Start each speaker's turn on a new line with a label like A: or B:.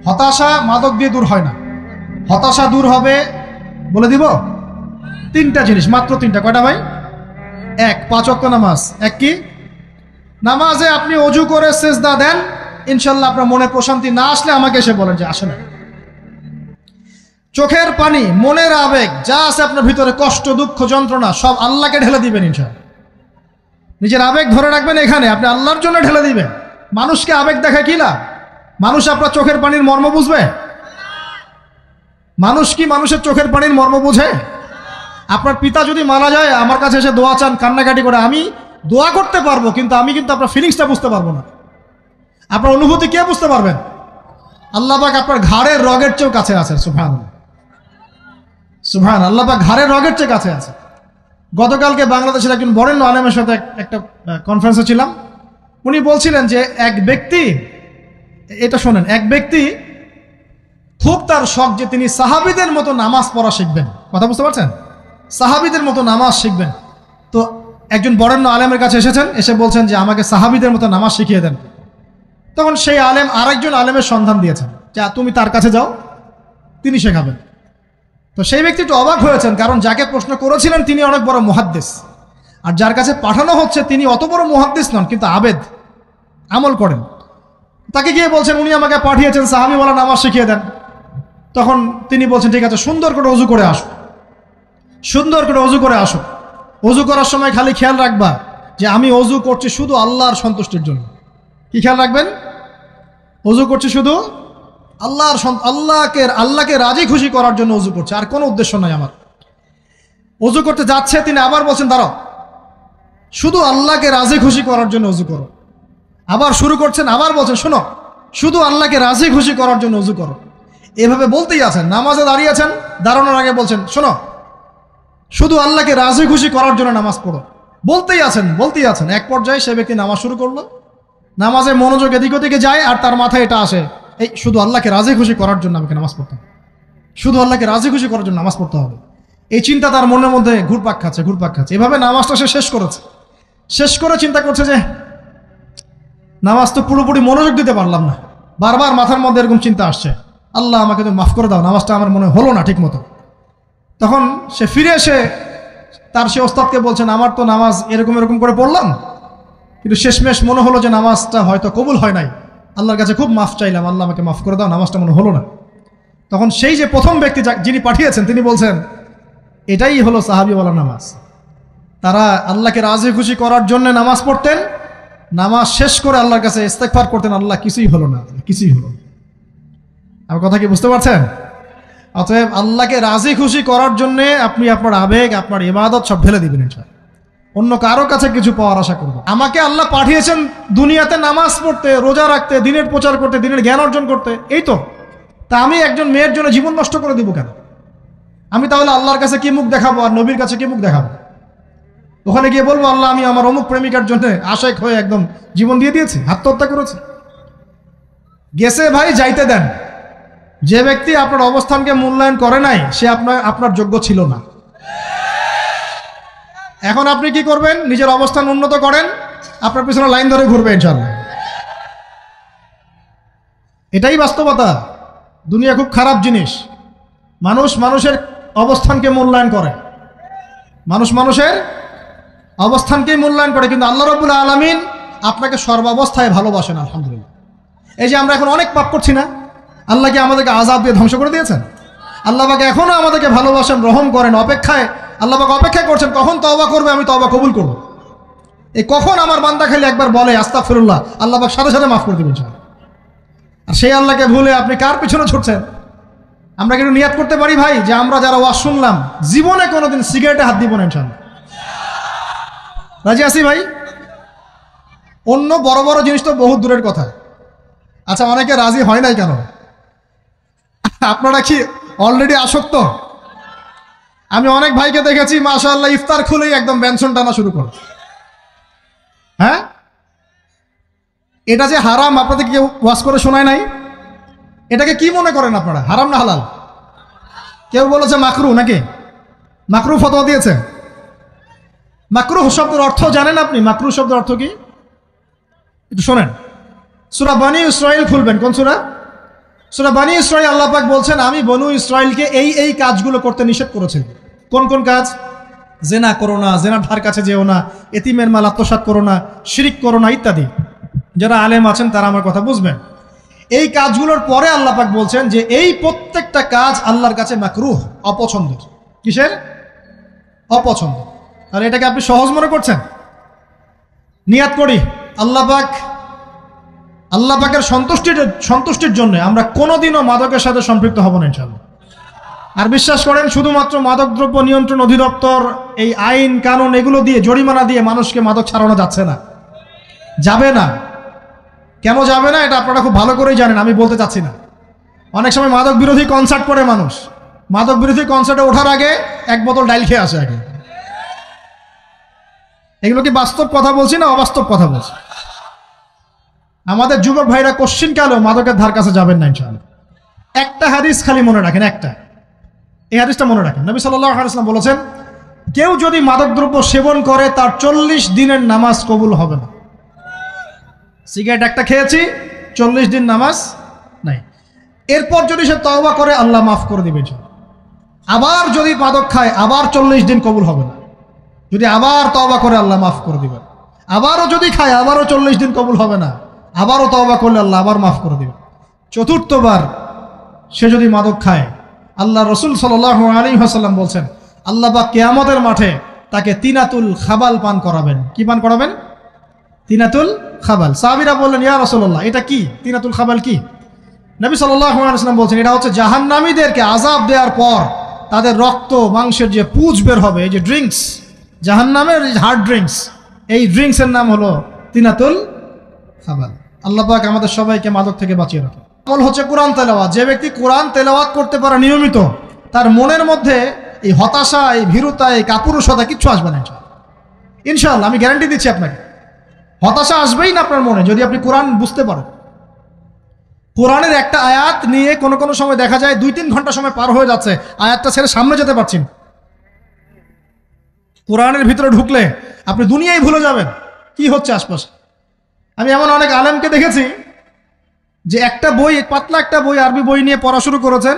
A: হতাশা মাদক দিয়ে দূর হয় না। হতাশা দূর হবে, বলে দিব, তিনটা জিনিস, মাত্র তিনটা। কয়টা ভাই? এক, 5 ওয়াক্ত নামাজ। এক কি? নামাজে আপনি অজু করে সেজদা দেন, ইনশাল্লাহ আপনার মনে প্রশান্তি না আসলে আমাকে এসে বলেন যে আসে না। চোখের পানি, মনের আবেগ যা আছে আপনার ভিতরে, কষ্ট, দুঃখ, যন্ত্রণা, সব আল্লাহকে ঢেলে দিবেন ইনশাল্লাহ। নিজের আবেগ ধরে রাখবেন এখানে, আপনি আল্লাহর জন্য ঢেলে দিবেন। মানুষকে আবেগ দেখা কি লাভ? মানুষ আপনার চোখের পানির মর্ম বুঝবে? মানুষ কি মানুষের চোখের পানির মর্ম বুঝে? আপনার পিতা যদি মারা যায়, আমার কাছে এসে দোয়া চান কান্নাকাটি করে, আমি দোয়া করতে পারবো, কিন্তু আমি কিন্তু আপনার ফিলিংসটা বুঝতে পারবো না। আপনার অনুভূতি কে বুঝতে পারবেন? আল্লাহ পাক আপনার ঘাড়ের রগের চেয়েও কাছে আছেন। সুবহানাল্লাহ, সুবহানাল্লাহ। আল্লাহ পাক ঘাড়ের রগের চেয়ে কাছে আছে। গতকালকে বাংলাদেশের একজন বরেণ্য আলেমের সাথে একটা কনফারেন্সে ছিলাম। উনি বলছিলেন যে এক ব্যক্তি, এটা শোনেন, এক ব্যক্তি খুব তার শখ যে তিনি সাহাবীদের মতো নামাজ পড়া শিখবেন। কথা বুঝতে পারছেন? সাহাবীদের মতো নামাজ শিখবেন। তো একজন বরেণ্য আলেমের কাছে এসেছেন, এসে বলছেন যে আমাকে সাহাবীদের মতো নামাজ শিখিয়ে দেন। তখন সেই আলেম আরেকজন আলেমের সন্ধান দিয়েছেন, যে তুমি তার কাছে যাও, তিনি শেখাবেন। তো সেই ব্যক্তি একটু অবাক হয়েছেন, কারণ যাকে প্রশ্ন করেছিলেন তিনি অনেক বড় মুহাদ্দিস, আর যার কাছে পাঠানো হচ্ছে তিনি অত বড় মুহাদ্দিস নন, কিন্তু আবেদ, আমল করেন। তাকে গিয়ে বলছেন উনি আমাকে পাঠিয়েছেন সাহাবীওয়ালা নামাজ শিখিয়ে দেন। তখন তিনি বলছেন ঠিক আছে, সুন্দর করে অজু করে আসো, সুন্দর করে অজু করে আসো। অজু করার সময় খালি খেয়াল রাখবা যে আমি অজু করছি শুধু আল্লাহর সন্তুষ্টির জন্য। কি খেয়াল রাখবেন? অজু করছি শুধু আল্লাহকে রাজি খুশি করার জন্য অজু করছে, আর কোনো উদ্দেশ্য নাই আমার। অজু করতে যাচ্ছে, তিনি আবার বলছেন দাঁড়াও, শুধু আল্লাহকে রাজি খুশি করার জন্য অজু করো। আবার শুরু করছেন, আবার বলছেন শোনো, শুধু আল্লাহকে রাজি খুশি করার জন্য অজু করো। এভাবে বলতেই আছেন। নামাজে দাঁড়িয়েছেন, দাঁড়ানোর আগে বলছেন শোনো, শুধু আল্লাহকে রাজি খুশি করার জন্য নামাজ পড়ো। বলতেই আছেন। এক পর্যায়ে সে ব্যক্তি নামাজ শুরু করলো, নামাজে মনোযোগ এদিক ওদিকে যায়, আর তার মাথায় এটা আসে, এই শুধু আল্লাহকে রাজি খুশি করার জন্য আমাকে নামাজ পড়তে হবে, শুধু আল্লাহকে রাজি খুশি করার জন্য নামাজ পড়তে হবে। এই চিন্তা তার মনের মধ্যে ঘুরপাক খাচ্ছে। এভাবে নামাজটা সে শেষ করেছে। শেষ করে চিন্তা করছে যে নামাজ তো পুরোপুরি মনোযোগ দিতে পারলাম না। বারবার মাথার মধ্যে এরকম চিন্তা আসছে, আল্লাহ আমাকে তুমি মাফ করে দাও, নামাজটা আমার মনে হলো না ঠিক মতো। তখন সে ফিরে এসে তার সে ওস্তাদকে বলছেন আমার তো নামাজ এরকম করে পড়লাম, কিন্তু শেষমেশ মনে হলো যে নামাজটা হয়তো কবুল হয় নাই, আল্লাহর কাছে খুব মাফ চাইলাম, আল্লাহ আমাকে মাফ করে দাও, নামাজটা মনে হলো না। তখন সেই যে প্রথম ব্যক্তি যিনি পাঠিয়েছেন তিনি বলছেন এটাই হলো সাহাবীওয়ালা নামাজ। তারা আল্লাহকে রাজি খুশি করার জন্য নামাজ পড়তেন, নামাজ শেষ করে আল্লাহর কাছে ইস্তেগফার করতেন, আল্লাহ কিছুই হলো না, কিছুই হলো না। আমার কথা কি বুঝতে পারছেন? অতএব আল্লাহকে রাজি খুশি করার জন্য আপনি আপনার আবেগ, আপনার ইবাদত সব ঢেলে দিবেন ইনশাআল্লাহ। অন্য কারো কাছে কিছু পাওয়ার আশা করবেন। আমাকে আল্লাহ পাঠিয়েছেন দুনিয়াতে নামাজ পড়তে, রোজা রাখতে, দিনের প্রচার করতে, দিনের জ্ঞান অর্জন করতে, এই তো। তা আমি একজন মেয়ের জন্য জীবন নষ্ট করে দিব কেন? আমি তাহলে আল্লাহর কাছে কি মুখ দেখাবো, আর নবীর কাছে কি মুখ দেখাবো? ওখানে গিয়ে বলবো আল্লাহ আমি আমার অমুক প্রেমিকার জন্য আশেক হয়ে একদম জীবন দিয়ে দিয়েছি, আত্মহত্যা করেছি। গেছে ভাই, যাইতে দেন। যে ব্যক্তি আপনার অবস্থানকে মূল্যায়ন করে নাই সে আপনার যোগ্য ছিল না। এখন আপনি কি করবেন? নিজের অবস্থান উন্নত করেন, আপনার পিছনে লাইন ধরে ঘুরবে ইনশাআল্লাহ। এটাই বাস্তবতা। দুনিয়া খুব খারাপ জিনিস। মানুষ মানুষের অবস্থানকে মূল্যায়ন করে, মানুষ মানুষের অবস্থানকেই মূল্যায়ন করে, কিন্তু আল্লাহ রাব্বুল আলামিন আপনাকে সর্বাবস্থায় ভালোবাসেন। আলহামদুলিল্লাহ। এই যে আমরা এখন অনেক পাপ করছি না, আল্লাহ কি আমাদেরকে আযাব দিয়ে ধ্বংস করে দিয়েছেন? আল্লাহ পাক এখনো আমাদেরকে ভালোবাসেন, রহম করেন, আল্লাহ পাক অপেক্ষা করছেন কখন তওবা করবে, আমি তওবা কবুল করব। এই কখন আমার বান্দা খালি একবার বলে আস্তাগফিরুল্লাহ, আল্লাহ পাক সাথে সাথে মাফ করে দিবেন ইনশাআল্লাহ। আর সেই আল্লাহকে ভুলে আপনি কার পিছনে ছুটছেন? আমরা কিন্তু নিয়াত করতে পারি ভাই যে আমরা যারা ওয়াজ শুনলাম জীবনে কোনোদিন সিগারেটে হাত দিব না ইনশাআল্লাহ। রাজি আছি ভাই? অন্য বড় বড় জিনিস তো বহুত দূরের কথা। আচ্ছা, অনেকে রাজি হয় নাই কেন? আপনারা কি অলরেডি আসক্ত? আমি অনেক ভাইকে দেখেছি মাশাআল্লাহ ইফতার খুলেই একদম বেনসন টানা শুরু করে। হ্যাঁ, এটা যে হারাম আপনাদের কেউ ওয়াজ করে শোনায় নাই? এটাকে কি মনে করেন আপনারা, হারাম না হালাল? কেউ বলেছে মাকরু, নাকি মাকরু ফতোয়া দিয়েছে? মাকরু শব্দের অর্থ জানেন আপনি? মাকরু শব্দের অর্থ কি একটু শোনেন। সূরা বনী ইসরাঈল খুলবেন। কোন সূরা? সূরা বনী ইসরাঈল আল্লাহ পাক বলছেন আমি বনু ইসরাঈলকে এই কাজগুলো করতে নিষেধ করেছি। কোন কোন কাজ? জেনা করো না, জেনার ধার কাছে যেও না, এতিমের মাল আত্মসাৎ করো না, শিরিক করো না ইত্যাদি। যারা আলেম আছেন তারা আমার কথা বুঝবেন। এই কাজগুলোর পরে আল্লাহ পাক বলছেন যে এই প্রত্যেকটা কাজ আল্লাহর কাছে মাকরুহ, অপছন্দের। কিসের? অপছন্দ। তাহলে এটাকে আপনি সহজ মনে করছেন? নিয়াত করি আল্লাহ পাকের সন্তুষ্টির জন্য আমরা কোনোদিনও মাদকের সাথে সম্পৃক্ত হব না ইনশাআল্লাহ। আর বিশ্বাস করেন, শুধুমাত্র মাদকদ্রব্য নিয়ন্ত্রণ অধিদপ্তর এই আইন কানুন এগুলো দিয়ে, জরিমানা দিয়ে মানুষকে মাদক ছাড়ানো যাচ্ছে না, যাবে না। কেন যাবে না এটা আপনারা খুব ভালো করেই জানেন, আমি বলতে চাচ্ছি না। অনেক সময় মাদক বিরোধী কনসার্ট করে মানুষ, মাদক বিরোধী কনসার্টে ওঠার আগে এক বোতল ডাইল খেয়ে আসে আগে। এগুলো কি বাস্তব কথা বলছি না অবাস্তব কথা বলছি? আমাদের যুবক ভাইরা কোশ্চিন কালেও মাদকের ধার কাছে যাবেন না ইনশাআল্লাহ। একটা হাদিস খালি মনে রাখেন, এই হাদিসটা মনে রাখেন। নবী সাল্লাল্লাহু আলাইহি ওয়াসাল্লাম বলেছেন, কেউ যদি মাদকদ্রব্য সেবন করে তার 40 দিনের নামাজ কবুল হবে না। সিগারেট একটা খেয়েছি, 40 দিন নামাজ নাই। এরপর যদি সে তওবা করে আল্লাহ মাফ করে দিবে। আবার যদি মাদক খায় আবার 40 দিন কবুল হবে না। যদি আবার তওবা করে আল্লাহ মাফ করে দিবেন। আবারও যদি খায় আবারও 40 দিন কবুল হবে না। আবারও তওবা করলে আল্লাহ আবার মাফ করে দিবেন। চতুর্থবার সে যদি মাদক খায়, আল্লাহ রসুল সাল্লাল্লাহু আলাইহি ওয়াসাল্লাম বলছেন আল্লাহ পাক কিয়ামতের মাঠে তাকে তিনাতুল খাবাল পান করাবেন। কি পান করাবেন? তিনাতুল খাবাল। সাহাবীরা বললেন, ইয়া রাসূলুল্লাহ, এটা কি তিনাতুল খাবাল? কি? নবী সাল্লাল্লাহু আলাইহি ওয়াসাল্লাম বলছেন, এটা হচ্ছে জাহান্নামীদেরকে আযাব দেওয়ার পর তাদের রক্ত মাংসের যে পুঁজ বের হবে, এই যে ড্রিঙ্কস, জাহান্নামের হার্ড ড্রিঙ্কস, এই ড্রিঙ্কসের নাম হলো তিনাতুল খাবাল। আল্লাহ পাক আমাদের সবাইকে মাদক থেকে বাঁচিয়ে রাখে। আমল হচ্ছে কোরআন তেলাওয়াত। যে ব্যক্তি কোরআন তেলাওয়াত করতে পারে নিয়মিত, তার মনের মধ্যে এই হতাশা, এই ভীরুতা, এই কাপুরুষতা কিচ্ছু আসবে না ইনশাআল্লাহ। আমি গ্যারান্টি দিচ্ছি আপনাকে, হতাশা আসবেই না আপনার মনে যদি আপনি কোরআন বুঝতে পারেন। কোরআনের একটা আয়াত নিয়ে কোনো সময় দেখা যায় 2-3 ঘন্টা সময় পার হয়ে যাচ্ছে, আয়াতটা ছেড়ে সামনে যেতে পারছেন। কোরআনের ভিতরে ঢুকলে আপনি দুনিয়ায় ভুলে যাবেন কি হচ্ছে আশপাশে। আমি এমন অনেক আলেমকে দেখেছি যে একটা বই, পাতলা একটা বই, আরবি বই নিয়ে পড়া শুরু করেছেন,